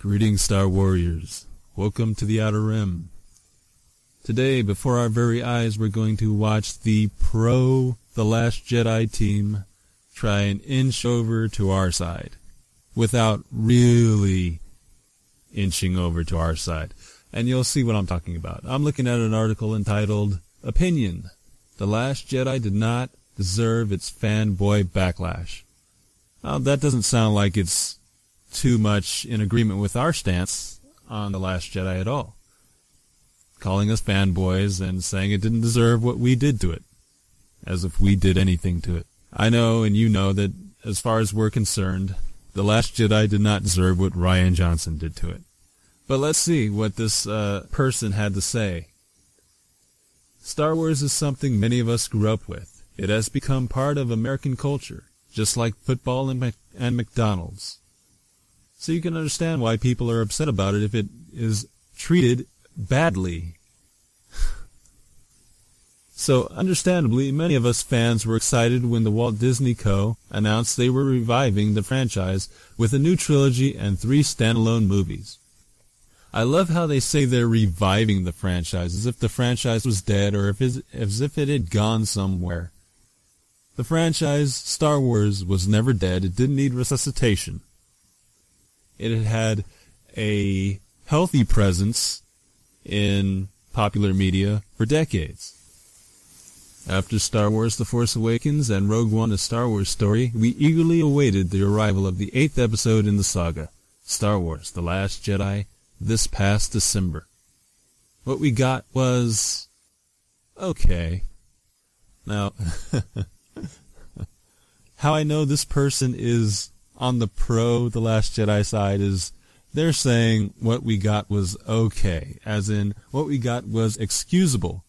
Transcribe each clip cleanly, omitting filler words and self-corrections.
Greetings, Star Warriors. Welcome to the Outer Rim. Today, before our very eyes, we're going to watch the The Last Jedi team try and inch over to our side, without really inching over to our side. And you'll see what I'm talking about. I'm looking at an article entitled, Opinion: The Last Jedi Did Not Deserve Its Fanboy Backlash. Now, that doesn't sound like it's too much in agreement with our stance on The Last Jedi at all. Calling us fanboys and saying it didn't deserve what we did to it. As if we did anything to it. I know, and you know, that as far as we're concerned, The Last Jedi did not deserve what Rian Johnson did to it. But let's see what this person had to say. Star Wars is something many of us grew up with. It has become part of American culture, just like football and McDonald's. So you can understand why people are upset about it if it is treated badly. So, understandably, many of us fans were excited when the Walt Disney Co. announced they were reviving the franchise with a new trilogy and 3 standalone movies. I love how they say they're reviving the franchise, as if the franchise was dead or as if it had gone somewhere. The franchise, Star Wars, was never dead. It didn't need resuscitation. It had a healthy presence in popular media for decades. After Star Wars The Force Awakens and Rogue One: A Star Wars Story, we eagerly awaited the arrival of the 8th episode in the saga, Star Wars: The Last Jedi, this past December. What we got was okay. Now, how I know this person is on the The Last Jedi side is they're saying what we got was okay, as in what we got was excusable.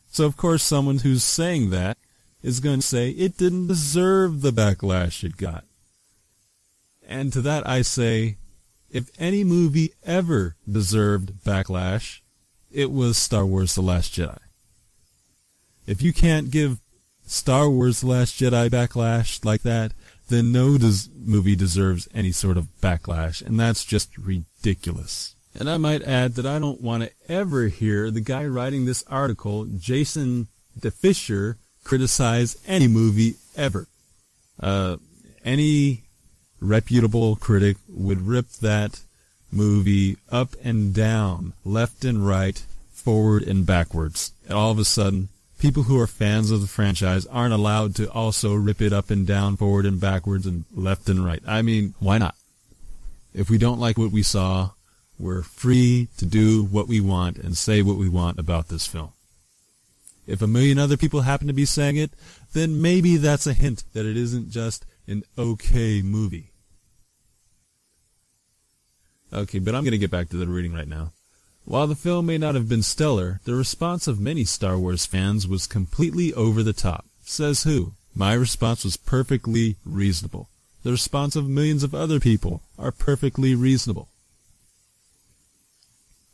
So of course someone who's saying that is going to say it didn't deserve the backlash it got. And to that I say, if any movie ever deserved backlash, it was Star Wars: The Last Jedi. If you can't give Star Wars: The Last Jedi backlash like that, then no movie deserves any sort of backlash, and that's just ridiculous. And I might add that I don't want to ever hear the guy writing this article, Jason DeFisher, criticize any movie ever. Any reputable critic would rip that movie up and down, left and right, forward and backwards. And all of a sudden, people who are fans of the franchise aren't allowed to also rip it up and down, forward and backwards, and left and right. I mean, why not? If we don't like what we saw, we're free to do what we want and say what we want about this film. If a million other people happen to be saying it, then maybe that's a hint that it isn't just an okay movie. Okay, but I'm going to get back to the reading right now. While the film may not have been stellar, the response of many Star Wars fans was completely over the top. Says who? My response was perfectly reasonable. The response of millions of other people are perfectly reasonable.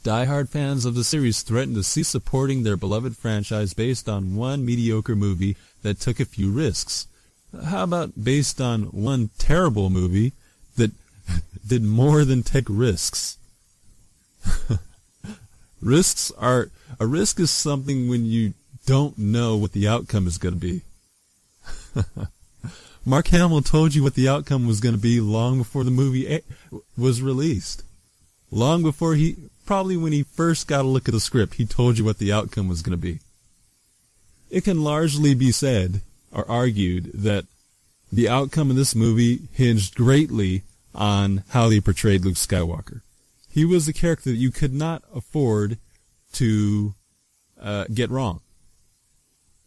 Die-hard fans of the series threatened to cease supporting their beloved franchise based on one mediocre movie that took a few risks. How about based on one terrible movie that did more than take risks? A risk is something when you don't know what the outcome is going to be. Mark Hamill told you what the outcome was going to be long before the movie was released. Long before probably when he first got a look at the script, he told you what the outcome was going to be. It can largely be said or argued that the outcome of this movie hinged greatly on how they portrayed Luke Skywalker. He was a character that you could not afford to get wrong.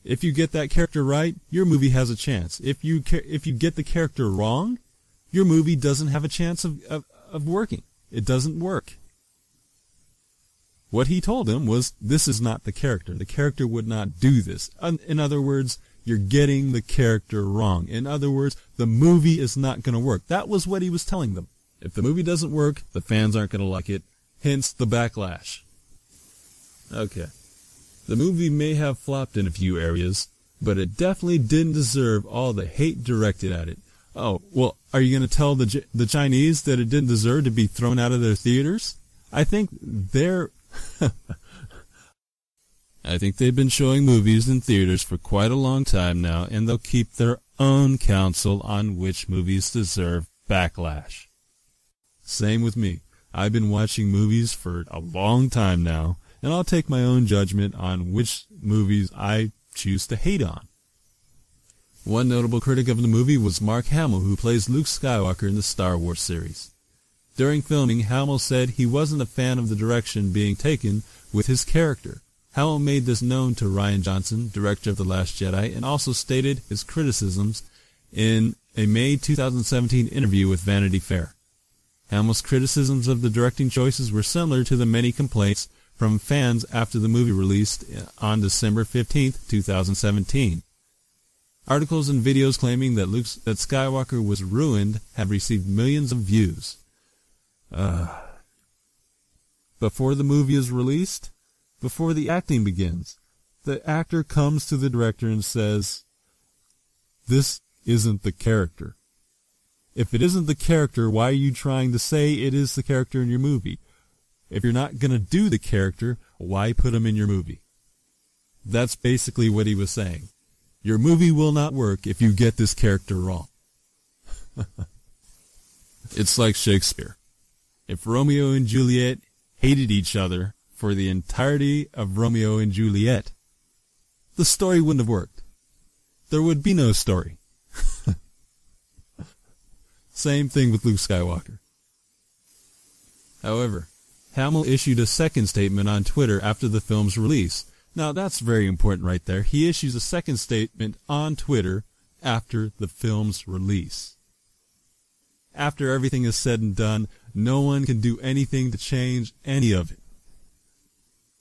If you get that character right, your movie has a chance. If you get the character wrong, your movie doesn't have a chance of working. It doesn't work. What he told him was, this is not the character. The character would not do this. In other words, you're getting the character wrong. In other words, the movie is not going to work. That was what he was telling them. If the movie doesn't work, the fans aren't going to like it. Hence the backlash. Okay. The movie may have flopped in a few areas, but it definitely didn't deserve all the hate directed at it. Oh, well, are you going to tell the Chinese that it didn't deserve to be thrown out of their theaters? I think I think they've been showing movies in theaters for quite a long time now, and they'll keep their own counsel on which movies deserve backlash. Same with me. I've been watching movies for a long time now, and I'll take my own judgment on which movies I choose to hate on. One notable critic of the movie was Mark Hamill, who plays Luke Skywalker in the Star Wars series. During filming, Hamill said he wasn't a fan of the direction being taken with his character. Hamill made this known to Rian Johnson, director of The Last Jedi, and also stated his criticisms in a May 2017 interview with Vanity Fair. Hamill's criticisms of the directing choices were similar to the many complaints from fans after the movie released on December 15, 2017. Articles and videos claiming that Skywalker was ruined have received millions of views. Before the movie is released, before the acting begins, the actor comes to the director and says, "This isn't the character." If it isn't the character, why are you trying to say it is the character in your movie? If you're not going to do the character, why put him in your movie? That's basically what he was saying. Your movie will not work if you get this character wrong. It's like Shakespeare. If Romeo and Juliet hated each other for the entirety of Romeo and Juliet, the story wouldn't have worked. There would be no story. Same thing with Luke Skywalker. However, Hamill issued a second statement on Twitter after the film's release. Now that's very important right there. He issues a second statement on Twitter after the film's release. After everything is said and done, no one can do anything to change any of it.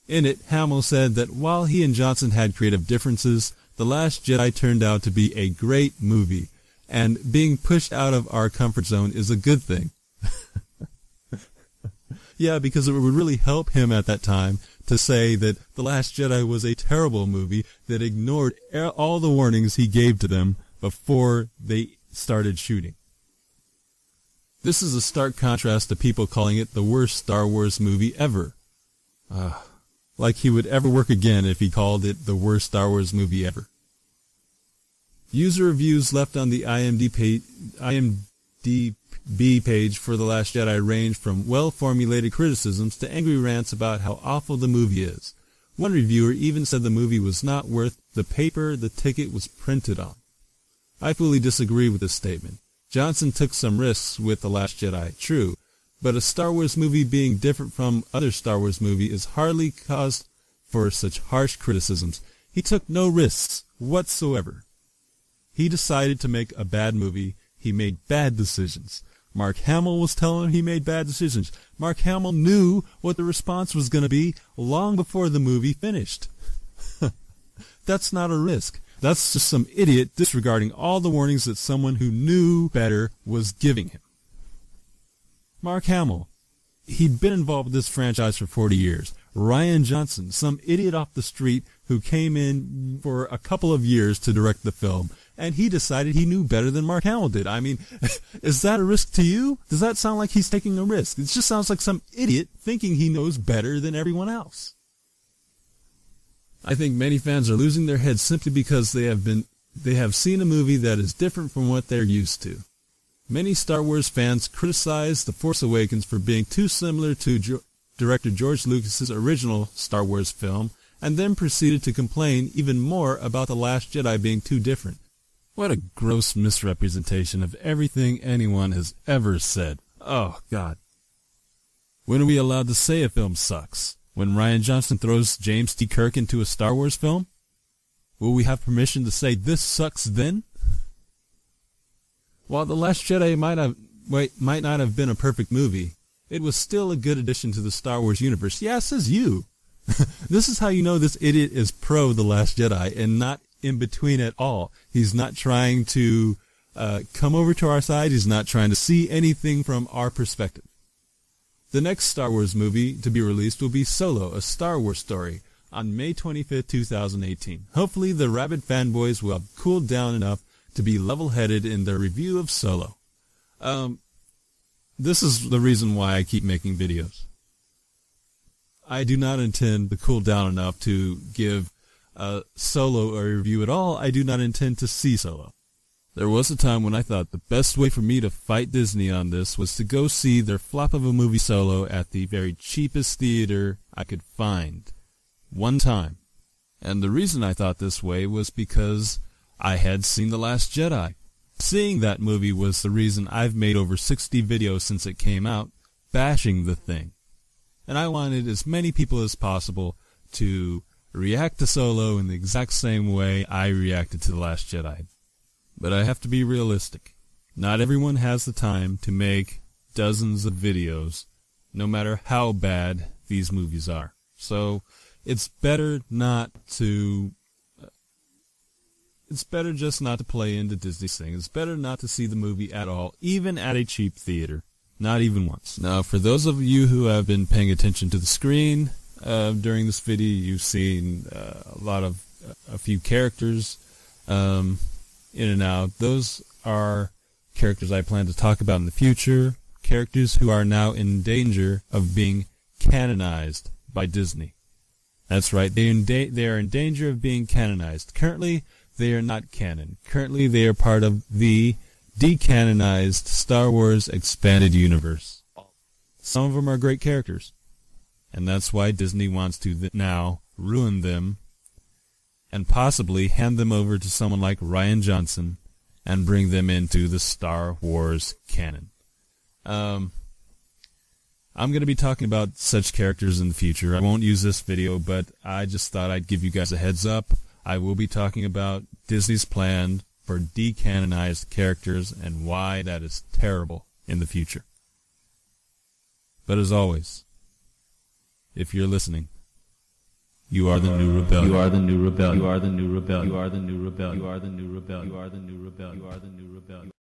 In it, Hamill said that while he and Johnson had creative differences, The Last Jedi turned out to be a great movie, and being pushed out of our comfort zone is a good thing. Yeah, because it would really help him at that time to say that The Last Jedi was a terrible movie that ignored all the warnings he gave to them before they started shooting. This is a stark contrast to people calling it the worst Star Wars movie ever. Like he would ever work again if he called it the worst Star Wars movie ever. User reviews left on the IMDb page for The Last Jedi range from well-formulated criticisms to angry rants about how awful the movie is. One reviewer even said the movie was not worth the paper the ticket was printed on. I fully disagree with this statement. Johnson took some risks with The Last Jedi, true, but a Star Wars movie being different from other Star Wars movies is hardly cause for such harsh criticisms. He took no risks whatsoever. He decided to make a bad movie. He made bad decisions. Mark Hamill was telling him he made bad decisions. Mark Hamill knew what the response was going to be long before the movie finished. That's not a risk. That's just some idiot disregarding all the warnings that someone who knew better was giving him. Mark Hamill, he'd been involved with this franchise for 40 years. Rian Johnson, some idiot off the street who came in for a couple of years to direct the film, and he decided he knew better than Mark Hamill did. I mean, is that a risk to you? Does that sound like he's taking a risk? It just sounds like some idiot thinking he knows better than everyone else. I think many fans are losing their heads simply because they have seen a movie that is different from what they're used to. Many Star Wars fans criticize The Force Awakens for being too similar to director George Lucas's original Star Wars film, and then proceeded to complain even more about The Last Jedi being too different. What a gross misrepresentation of everything anyone has ever said. Oh, God. When are we allowed to say a film sucks? When Rian Johnson throws James T. Kirk into a Star Wars film? Will we have permission to say this sucks then? While The Last Jedi might not have been a perfect movie, it was still a good addition to the Star Wars universe. Yeah, says you. This is how you know this idiot is pro The Last Jedi and not in between at all. He's not trying to come over to our side. He's not trying to see anything from our perspective. The next Star Wars movie to be released will be Solo, a Star Wars story, on May 25th, 2018. Hopefully the rabid fanboys will have cooled down enough to be level-headed in their review of Solo. This is the reason why I keep making videos. I do not intend to cool down enough to give Solo a review at all. I do not intend to see Solo. There was a time when I thought the best way for me to fight Disney on this was to go see their flop of a movie Solo at the very cheapest theater I could find. One time. And the reason I thought this way was because I had seen The Last Jedi. Seeing that movie was the reason I've made over 60 videos since it came out, bashing the thing. And I wanted as many people as possible to react to Solo in the exact same way I reacted to The Last Jedi. But I have to be realistic. Not everyone has the time to make dozens of videos, no matter how bad these movies are. So, it's better just not to play into Disney's thing. It's better not to see the movie at all, even at a cheap theater. Not even once. Now, for those of you who have been paying attention to the screen during this video, you've seen a few characters in and out. Those are characters I plan to talk about in the future. Characters who are now in danger of being canonized by Disney. That's right, they are in danger of being canonized. Currently, they are not canon. Currently, they are part of the decanonized Star Wars Expanded Universe. Some of them are great characters, and that's why Disney wants to now ruin them and possibly hand them over to someone like Rian Johnson and bring them into the Star Wars canon. I'm going to be talking about such characters in the future. I won't use this video, but I just thought I'd give you guys a heads up. I will be talking about Disney's plan for decanonized characters and why that is terrible in the future. But as always, if you're listening, you are the new rebellion. You are the new rebellion. You are the new rebellion. You are the new rebellion. You are the new rebellion. You are the new rebellion. You are the new rebellion.